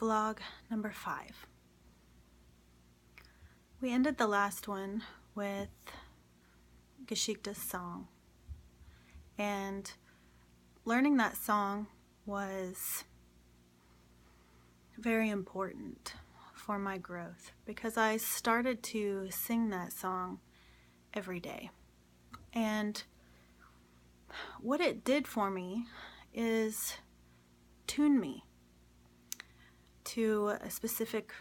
vlog number 5. We ended the last one with Geschichte's song, and learning that song was very important for my growth because I started to sing that song every day. And what it did for me is tune me to a specific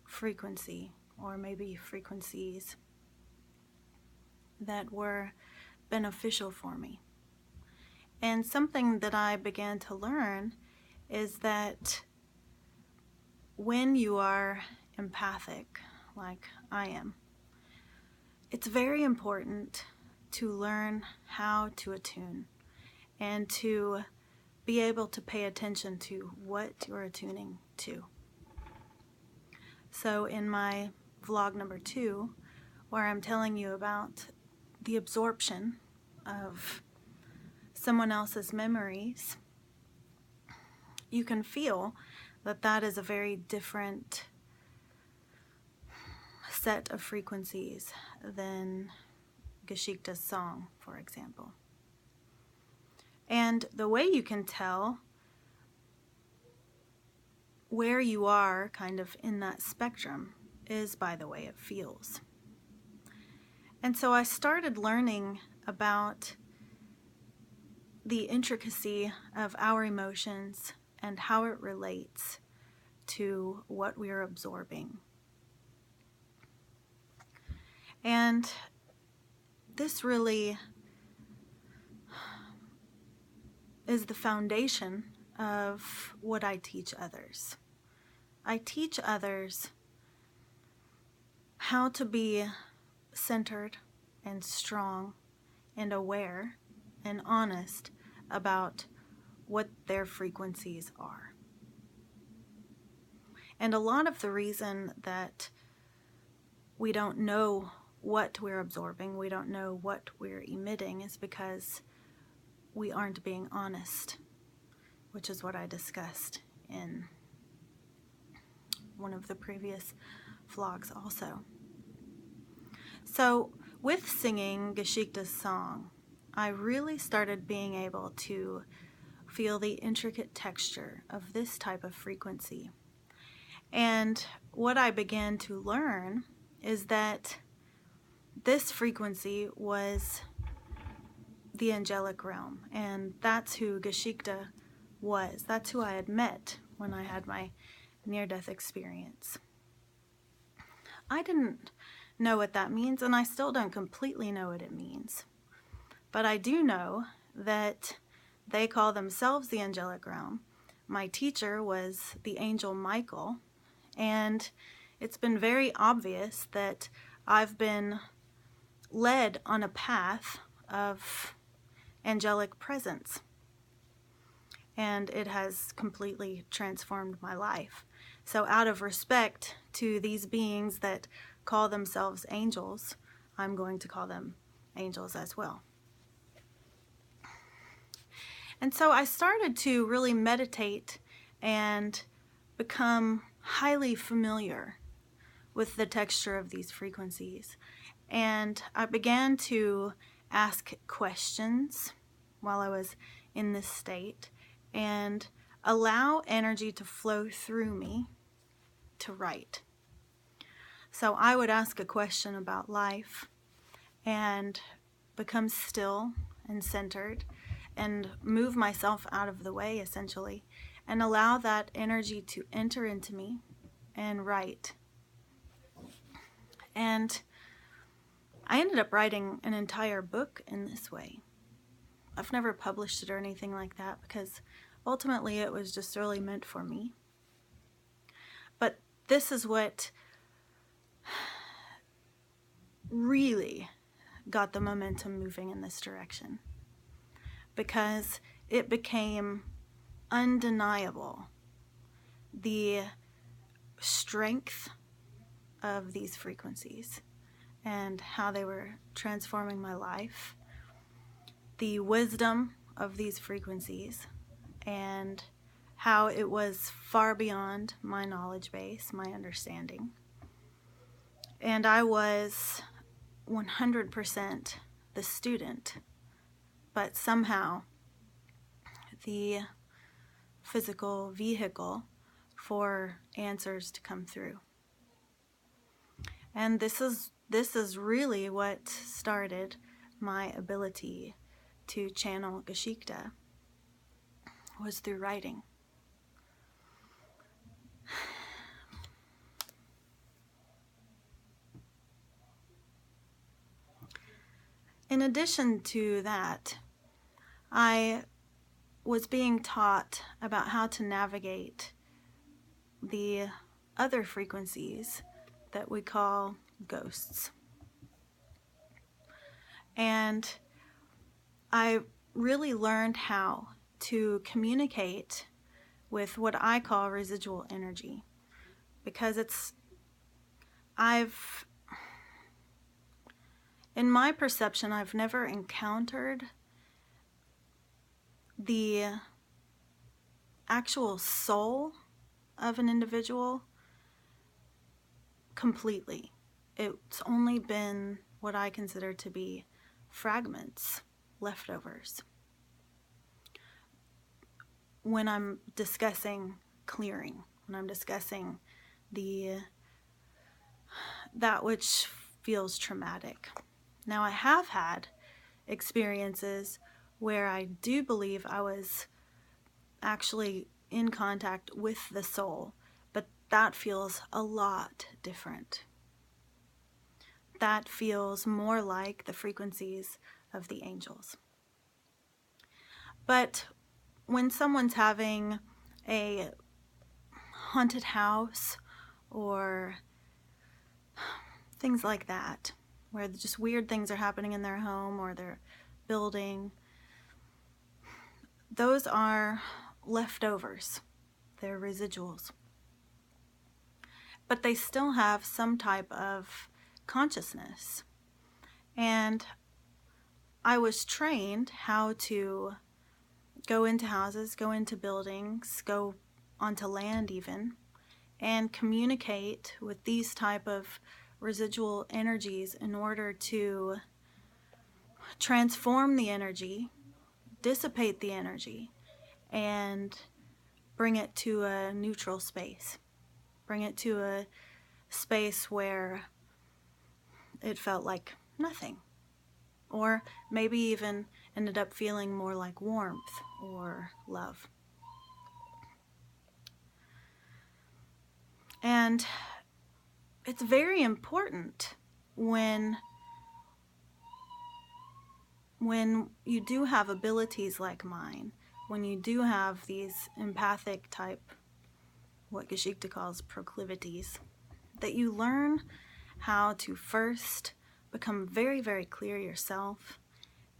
frequency, or maybe frequencies that were beneficial for me. And something that I began to learn is that when you are empathic, like I am, it's very important to learn how to attune and to be able to pay attention to what you're attuning to. So in my vlog number 2, where I'm telling you about the absorption of someone else's memories, you can feel that that is a very different set of frequencies than Geschichte's song, for example. And the way you can tell where you are kind of in that spectrum is by the way it feels. And so I started learning about the intricacy of our emotions and how it relates to what we are absorbing. And this really is the foundation of what I teach others. I teach others how to be centered and strong and aware and honest about what their frequencies are. And a lot of the reason that we don't know what we're absorbing, we don't know what we're emitting, is because we aren't being honest, which is what I discussed in one of the previous vlogs also. So with singing Geschichte's song, I really started being able to feel the intricate texture of this type of frequency. And what I began to learn is that this frequency was the angelic realm, and that's who Geschichte was. That's who I had met when I had my near-death experience. I didn't know what that means, and I still don't completely know what it means. But I do know that they call themselves the angelic realm. My teacher was the angel Michael, and it's been very obvious that I've been led on a path of angelic presence, and it has completely transformed my life. So out of respect to these beings that call themselves angels, I'm going to call them angels as well. And so I started to really meditate and become highly familiar with the texture of these frequencies. And I began to ask questions while I was in this state and allow energy to flow through me to write. So I would ask a question about life and become still and centered and move myself out of the way, essentially, and allow that energy to enter into me and write. And I ended up writing an entire book in this way. I've never published it or anything like that because ultimately it was just really meant for me. But this is what really got the momentum moving in this direction, because it became undeniable the strength of these frequencies and how they were transforming my life, the wisdom of these frequencies, and how it was far beyond my knowledge base, my understanding. And I was 100% the student, but somehow the physical vehicle for answers to come through. And this is really what started my ability to channel Geschichte, was through writing. In addition to that, I was being taught about how to navigate the other frequencies that we call ghosts. And I really learned how to communicate with what I call residual energy, because in my perception, I've never encountered the actual soul of an individual completely. It's only been what I consider to be fragments, leftovers, when I'm discussing clearing, when I'm discussing that which feels traumatic. Now, I have had experiences where I do believe I was actually in contact with the soul, but that feels a lot different. That feels more like the frequencies of the angels. But when someone's having a haunted house or things like that, where just weird things are happening in their home or their building, those are leftovers. They're residuals. But they still have some type of consciousness. And I was trained how to go into houses, go into buildings, go onto land even, and communicate with these type of residual energies in order to transform the energy, dissipate the energy, and bring it to a neutral space. Bring it to a space where it felt like nothing. Or maybe even ended up feeling more like warmth or love. And it's very important when you do have abilities like mine, when you do have these empathic type, what Geschichte calls proclivities, that you learn how to first become very, very clear yourself,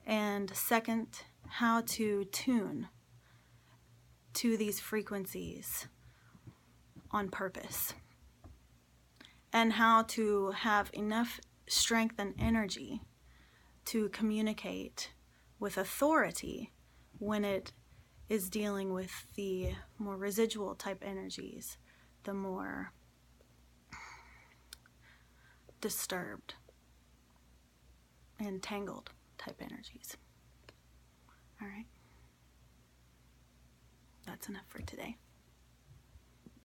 and second, how to tune to these frequencies on purpose, and how to have enough strength and energy to communicate with authority when it is dealing with the more residual type energies, the more disturbed and tangled type energies. All right. That's enough for today.